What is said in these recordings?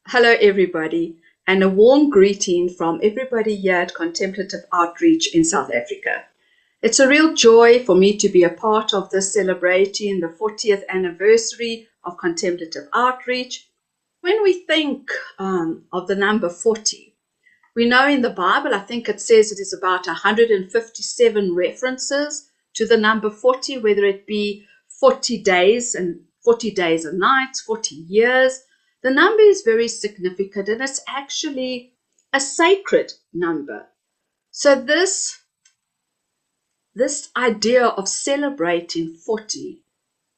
Hello, everybody, and a warm greeting from everybody here at Contemplative Outreach in South Africa. It's a real joy for me to be a part of this celebrating the 40th anniversary of Contemplative Outreach. When we think of the number 40, we know in the Bible, I think it says it is about 157 references to the number 40, whether it be 40 days and 40 days and nights, 40 years. The number is very significant and it's actually a sacred number. So this idea of celebrating 40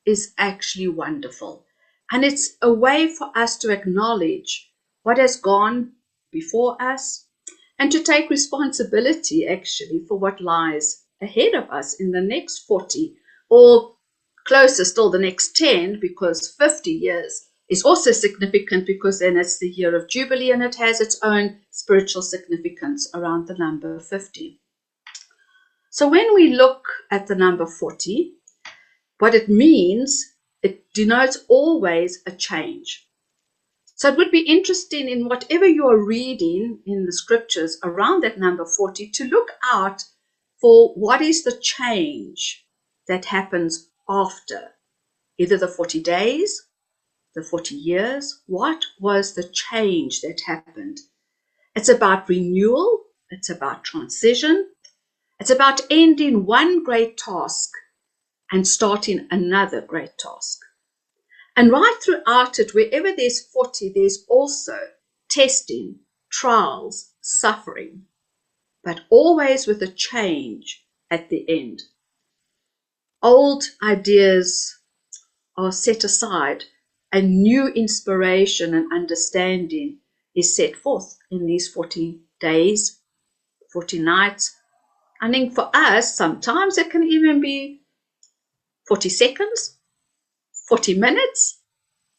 is actually wonderful. And it's a way for us to acknowledge what has gone before us and to take responsibility actually for what lies ahead of us in the next 40, or closer still the next 10, because 50 years is also significant because then it's the year of Jubilee and it has its own spiritual significance around the number 50. So when we look at the number 40, what it means, it denotes always a change. So it would be interesting in whatever you are reading in the scriptures around that number 40 to look out for what is the change that happens after either the 40 days, the 40 years. What was the change that happened? It's about renewal. It's about transition. It's about ending one great task and starting another great task. And right throughout it, wherever there's 40, there's also testing, trials, suffering, but always with a change at the end. Old ideas are set aside, and new inspiration and understanding is set forth in these 40 days, 40 nights. I think for us, sometimes it can even be 40 seconds, 40 minutes,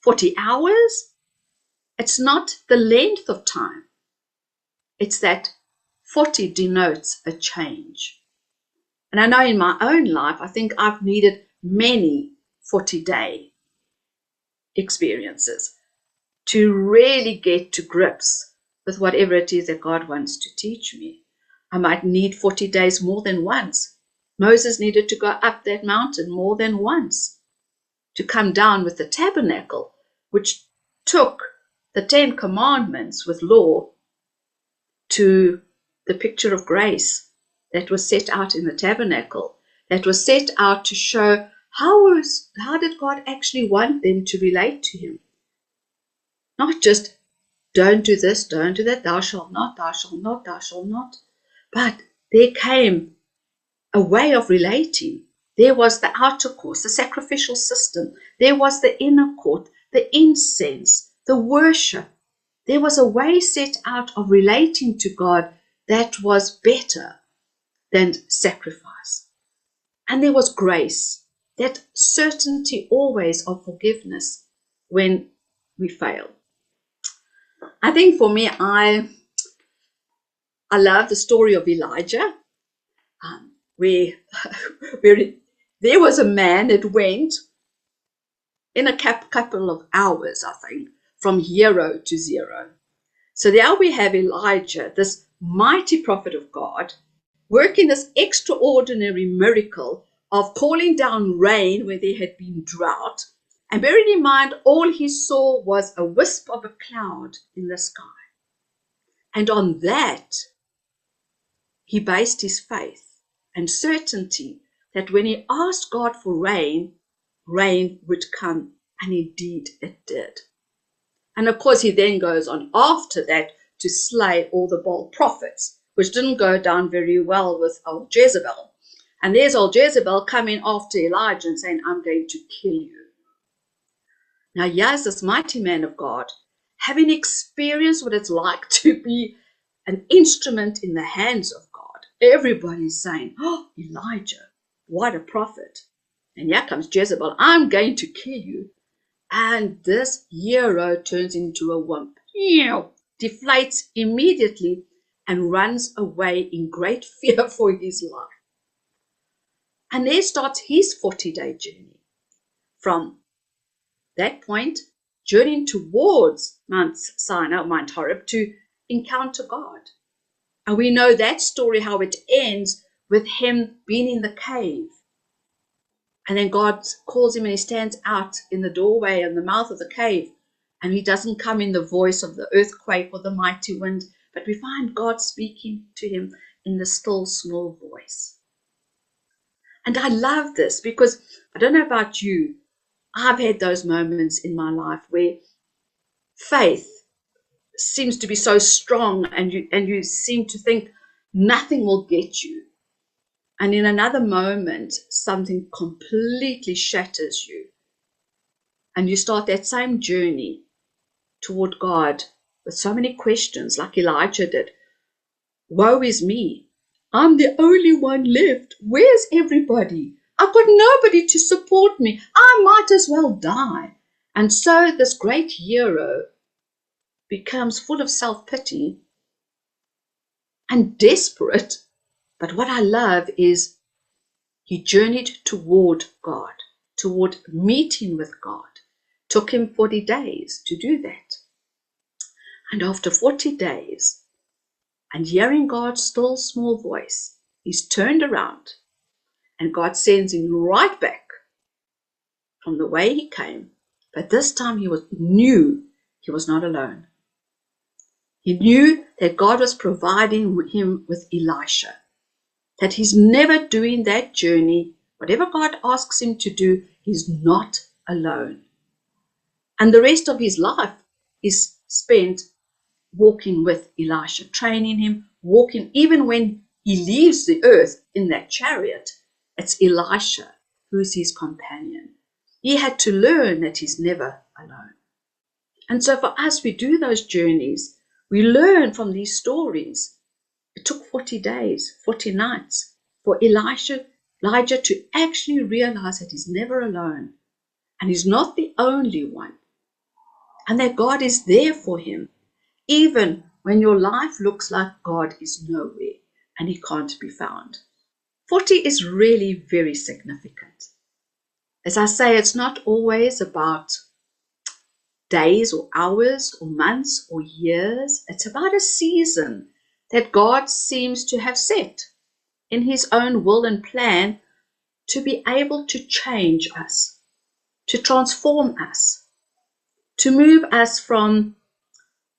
40 hours. It's not the length of time. It's that 40 denotes a change. And I know in my own life, I think I've needed many 40-day experiences to really get to grips with whatever it is that God wants to teach me. I might need 40 days more than once. Moses needed to go up that mountain more than once to come down with the tabernacle, which took the 10 commandments with law to the picture of grace that was set out in the tabernacle, that was set out to show how did God actually want them to relate to him. Not just don't do this, don't do that, thou shalt not, thou shalt not, thou shalt not. But there came a way of relating. There was the outer course, the sacrificial system. There was the inner court, the incense, the worship. There was a way set out of relating to God that was better than sacrifice. And there was grace, that certainty always of forgiveness when we fail. I think for me, I love the story of Elijah, where there was a man that went in a couple of hours, I think, from hero to zero. So there we have Elijah, this mighty prophet of God, working this extraordinary miracle of calling down rain where there had been drought. And bearing in mind, all he saw was a wisp of a cloud in the sky. And on that, he based his faith and certainty that when he asked God for rain, rain would come. And indeed it did. And of course, he then goes on after that to slay all the Baal prophets, which didn't go down very well with old Jezebel. And there's old Jezebel coming after Elijah and saying, I'm going to kill you. Now, here's this mighty man of God, having experienced what it's like to be an instrument in the hands of God. Everybody's saying, oh, Elijah, what a prophet. And here comes Jezebel, I'm going to kill you. And this hero turns into a wimp, deflates immediately and runs away in great fear for his life. And there starts his 40-day journey. From that point, journeying towards Mount Sinai, Mount Horeb, to encounter God. And we know that story, how it ends with him being in the cave. And then God calls him and he stands out in the doorway in the mouth of the cave. And he doesn't come in the voice of the earthquake or the mighty wind, but we find God speaking to him in the still small voice. And I love this because I don't know about you, I've had those moments in my life where faith seems to be so strong and you seem to think nothing will get you. And in another moment, something completely shatters you. And you start that same journey toward God with so many questions, like Elijah did. Woe is me. I'm the only one left. Where's everybody? I've got nobody to support me. I might as well die. And so this great hero becomes full of self-pity and desperate. But what I love is he journeyed toward God, toward meeting with God. Took him 40 days to do that. And after 40 days, and hearing God's still small voice, he's turned around and God sends him right back from the way he came. But this time he knew he was not alone. He knew that God was providing him with Elisha, that he's never doing that journey. Whatever God asks him to do, he's not alone. And the rest of his life is spent walking with Elisha, training him, walking. Even when he leaves the earth in that chariot, it's Elisha who's his companion. He had to learn that he's never alone. And so for us, we do those journeys. We learn from these stories. It took 40 days, 40 nights for Elijah to actually realize that he's never alone and he's not the only one, and that God is there for him, even when your life looks like God is nowhere and he can't be found. 40 is really very significant. As I say, it's not always about days or hours or months or years. It's about a season that God seems to have set in his own will and plan to be able to change us, to transform us, to move us from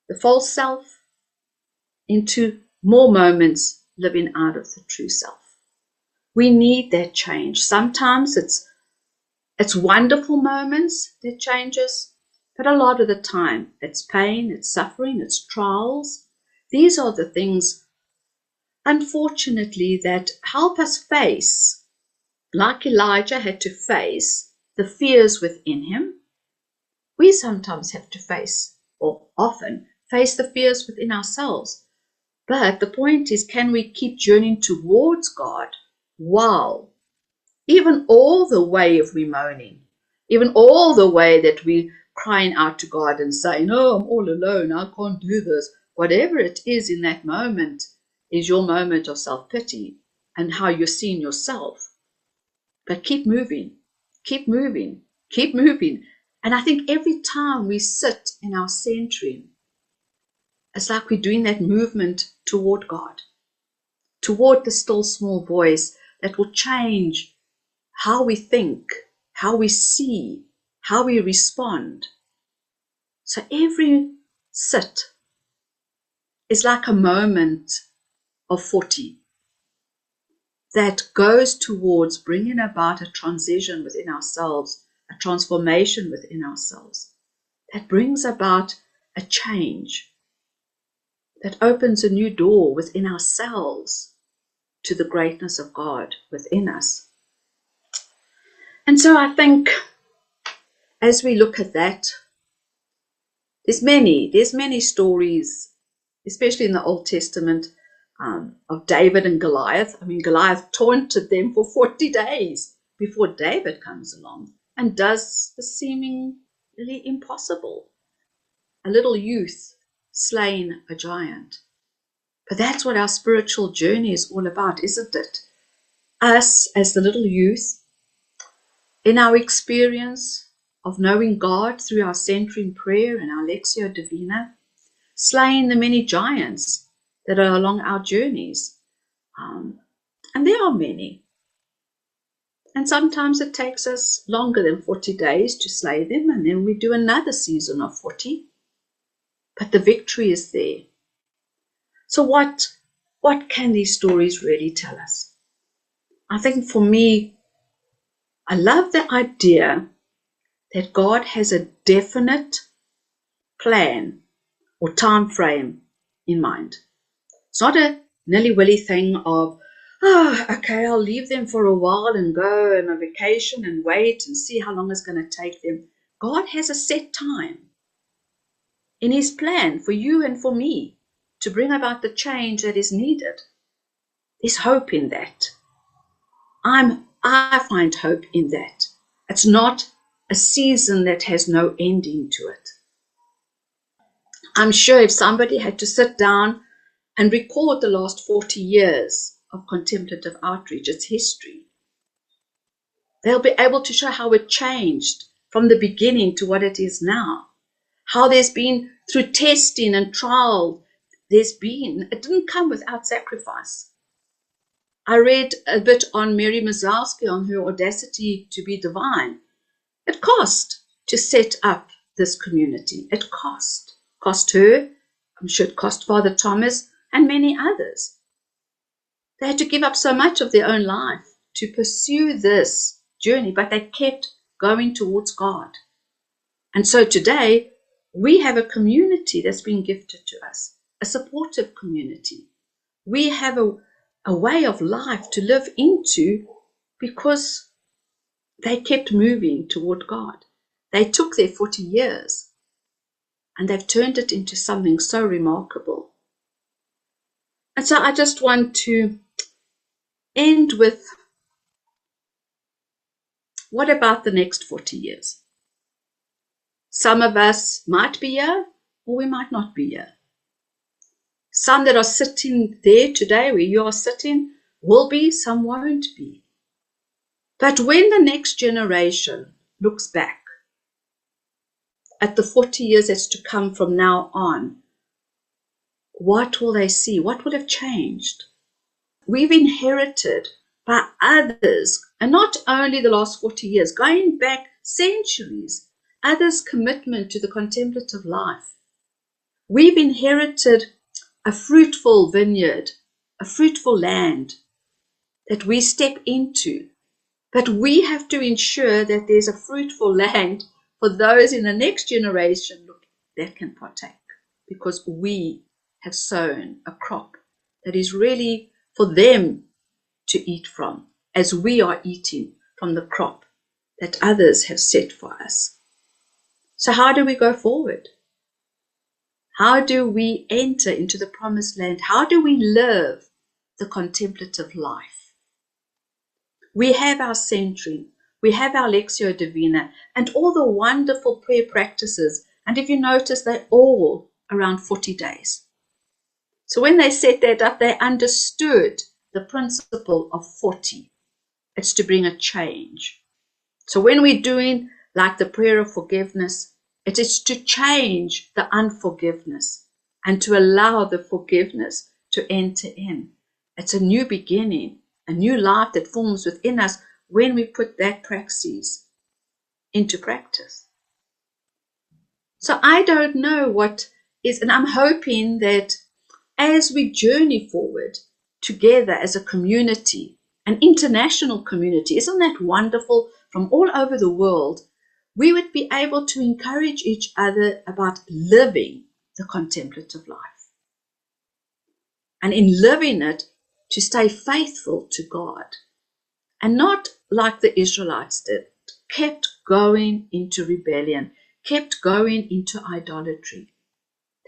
the false self into more moments living out of the true self. We need that change. Sometimes it's wonderful moments that change us, but a lot of the time it's pain, it's suffering, it's trials. These are the things, unfortunately, that help us face, like Elijah had to face the fears within him. We sometimes have to face, or often face, the fears within ourselves. But the point is, can we keep journeying towards God while, even all the way if we're moaning, even all the way that we're crying out to God and saying, "No, I'm all alone, I can't do this." Whatever it is in that moment is your moment of self-pity and how you're seeing yourself. But keep moving, keep moving, keep moving. And I think every time we sit in our centering, it's like we're doing that movement toward God, toward the still small voice that will change how we think, how we see, how we respond. So every sit is like a moment of 40 that goes towards bringing about a transition within ourselves, a transformation within ourselves, that brings about a change, that opens a new door within ourselves to the greatness of God within us. And so I think as we look at that, there's many stories, especially in the Old Testament, of David and Goliath. I mean, Goliath taunted them for 40 days before David comes along and does the seemingly impossible. A little youth slaying a giant. But that's what our spiritual journey is all about, isn't it? Us as the little youth, in our experience, of knowing God through our centering prayer and our Lectio Divina, slaying the many giants that are along our journeys. And there are many. And sometimes it takes us longer than 40 days to slay them, and then we do another season of 40. But the victory is there. So what can these stories really tell us? I think for me, I love the idea that God has a definite plan or time frame in mind. It's not a nilly-willy thing of, okay, I'll leave them for a while and go on a vacation and wait and see how long it's going to take them. God has a set time in his plan for you and for me to bring about the change that is needed. There's hope in that. I find hope in that. It's not a season that has no ending to it. I'm sure if somebody had to sit down and record the last 40 years of contemplative outreach, its history, they'll be able to show how it changed from the beginning to what it is now. How there's been, through testing and trial, it didn't come without sacrifice. I read a bit on Mary Mazowski on her audacity to be divine. It cost to set up this community. It cost her. I'm sure it cost Father Thomas and many others. They had to give up so much of their own life to pursue this journey, but they kept going towards God. And so today, we have a community that's been gifted to us, a supportive community. We have a way of life to live into because they kept moving toward God. They took their 40 years and they've turned it into something so remarkable. And so I just want to end with, what about the next 40 years? Some of us might be here or we might not be here. Some that are sitting there today where you are sitting will be, some won't be. But when the next generation looks back at the 40 years that's to come from now on, what will they see? What will have changed? We've inherited by others, and not only the last 40 years, going back centuries, others' commitment to the contemplative life. We've inherited a fruitful vineyard, a fruitful land that we step into. But we have to ensure that there's a fruitful land for those in the next generation that can partake, because we have sown a crop that is really for them to eat from, as we are eating from the crop that others have set for us. So how do we go forward? How do we enter into the promised land? How do we live the contemplative life? We have our centering, we have our Lectio Divina, and all the wonderful prayer practices. And if you notice, they're all around 40 days. So when they set that up, they understood the principle of 40. It's to bring a change. So when we're doing like the prayer of forgiveness, it is to change the unforgiveness and to allow the forgiveness to enter in. It's a new beginning, a new life that forms within us when we put that praxis into practice. So I don't know what is, and I'm hoping that as we journey forward together as a community, an international community, isn't that wonderful, from all over the world, we would be able to encourage each other about living the contemplative life. And in living it, to stay faithful to God. And not like the Israelites did, kept going into rebellion, kept going into idolatry.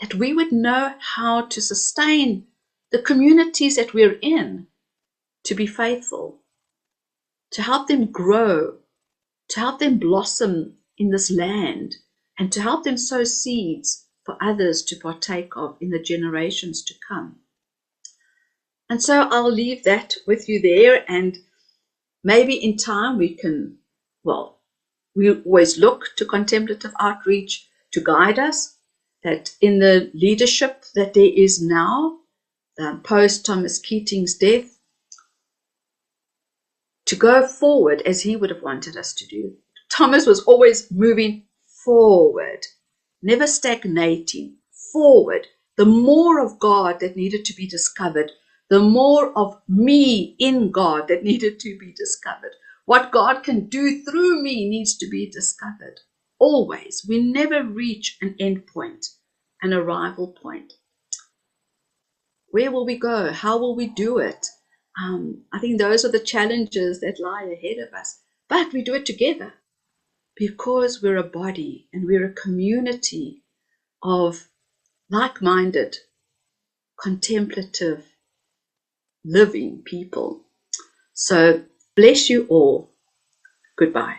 That we would know how to sustain the communities that we're in, to be faithful, to help them grow, to help them blossom in this land, and to help them sow seeds for others to partake of in the generations to come. And so I'll leave that with you there, and maybe in time we can, We always look to contemplative outreach to guide us, that in the leadership that there is now, post Thomas Keating's death, to go forward as he would have wanted us to do. Thomas was always moving forward, never stagnating, forward. The more of God that needed to be discovered, the more of me in God that needed to be discovered. What God can do through me needs to be discovered. Always. We never reach an end point, an arrival point. Where will we go? How will we do it? I think those are the challenges that lie ahead of us. But we do it together because we're a body and we're a community of like-minded, contemplative, living people. So bless you all. Goodbye.